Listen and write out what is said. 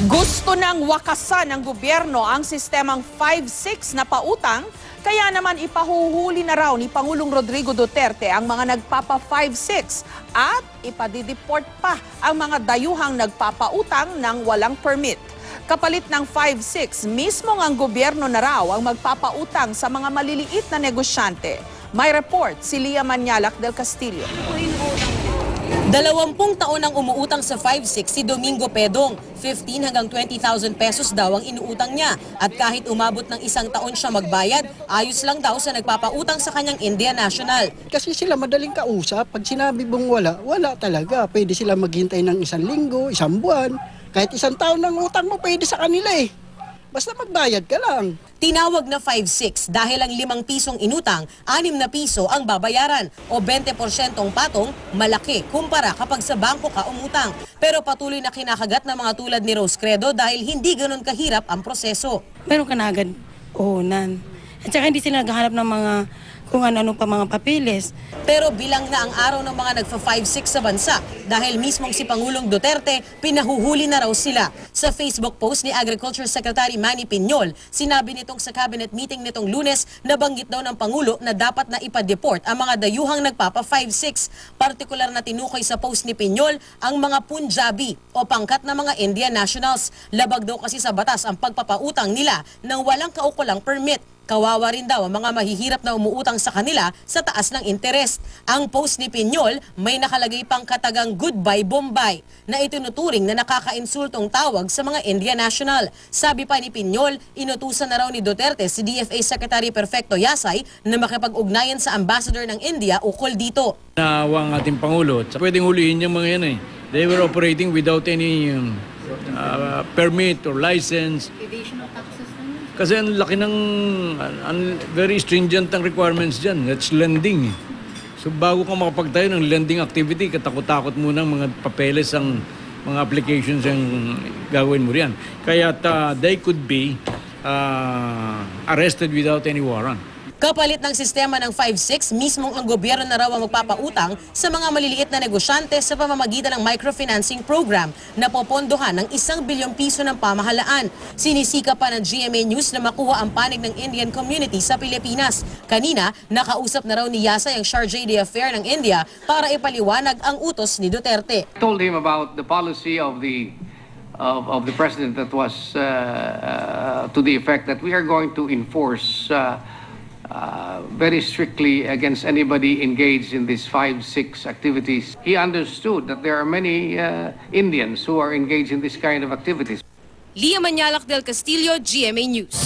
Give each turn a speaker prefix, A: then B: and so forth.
A: Gusto nang wakasan ng gobyerno ang sistemang 5-6 na pautang, kaya naman ipahuhuli na raw ni Pangulong Rodrigo Duterte ang mga nagpapa 5-6 at ipadideport pa ang mga dayuhang nagpapautang ng walang permit. Kapalit ng 5-6, mismo ang gobyerno na raw ang magpapautang sa mga maliliit na negosyante. May report si Lia Manyalak del Castillo.
B: 20 taon ang umuutang sa 5-6 si Domingo Pedong. 15 hanggang 20,000 pesos daw ang inuutang niya. At kahit umabot ng isang taon siya magbayad, ayos lang daw sa nagpapautang sa kanyang India National.
C: Kasi sila madaling kausap. Pag sinabi mong wala, wala talaga. Pwede sila maghintay ng 1 linggo, 1 buwan. Kahit 1 taon ng utang mo, pwede sa kanila eh. Basta magbayad ka lang.
B: Tinawag na 5-6 dahil ang 5 pisong inutang, 6 na piso ang babayaran o 20% patong malaki kumpara kapag sa bangko ka umutang. Pero patuloy na kinakagat ng mga tulad ni Rose Credo dahil hindi ganun kahirap ang proseso.
D: Meron ka na agad puhunan. At saka hindi sila naghahanap ng mga kung ano pa mga papilis.
B: Pero bilang na ang araw ng mga nagfa-5-6 sa bansa dahil mismong si Pangulong Duterte, pinahuhuli na raw sila. Sa Facebook post ni Agriculture Secretary Manny Piñol, sinabi nitong sa cabinet meeting nitong Lunes, nabanggit daw ng Pangulo na dapat na ipa-deport ang mga dayuhang nagpapa 5-6. Partikular na tinukoy sa post ni Piñol ang mga Punjabi o pangkat na mga Indian nationals. Labag daw kasi sa batas ang pagpapautang nila ng walang kaukulang permit. Kawawa rin daw ang mga mahihirap na umuutang sa kanila sa taas ng interest. Ang post ni Piñol may nakalagay pang katagang Goodbye Bombay na itinuturing na nakakainsultong tawag sa mga India National. Sabi pa ni Piñol, inutusan na raw ni Duterte si DFA Secretary Perfecto Yasay na makipag-ugnayan sa ambassador ng India ukol dito.
E: Naawa ang ating Pangulo. Pwedeng hulihin yung mga yan eh. They were operating without any permit or license. Kasi ang laki ng, very stringent ang requirements dyan. That's lending. So bago ka makapagtayo ng lending activity, katakot-takot muna ang mga papeles, ang mga applications ang gagawin mo riyan. Kaya they could be arrested without any warrant.
B: Kapalit ng sistema ng 5-6, mismong ang gobyerno na raw ang magpapautang sa mga maliliit na negosyante sa pamamagitan ng microfinancing program na popondohan ng 1 bilyong piso ng pamahalaan. Sinisika pa ng GMA News na makuha ang panig ng Indian community sa Pilipinas. Kanina, nakausap na raw ni Yasay ang Chargé d'Affaires ng India para ipaliwanag ang utos ni Duterte.
F: I told him about the policy of the president that was to the effect that we are going to enforce very strictly against anybody engaged in these 5-6 activities. He understood that there are many Indians who are engaged in this kind of activities.
B: Lia Manyalak del Castillo, GMA News.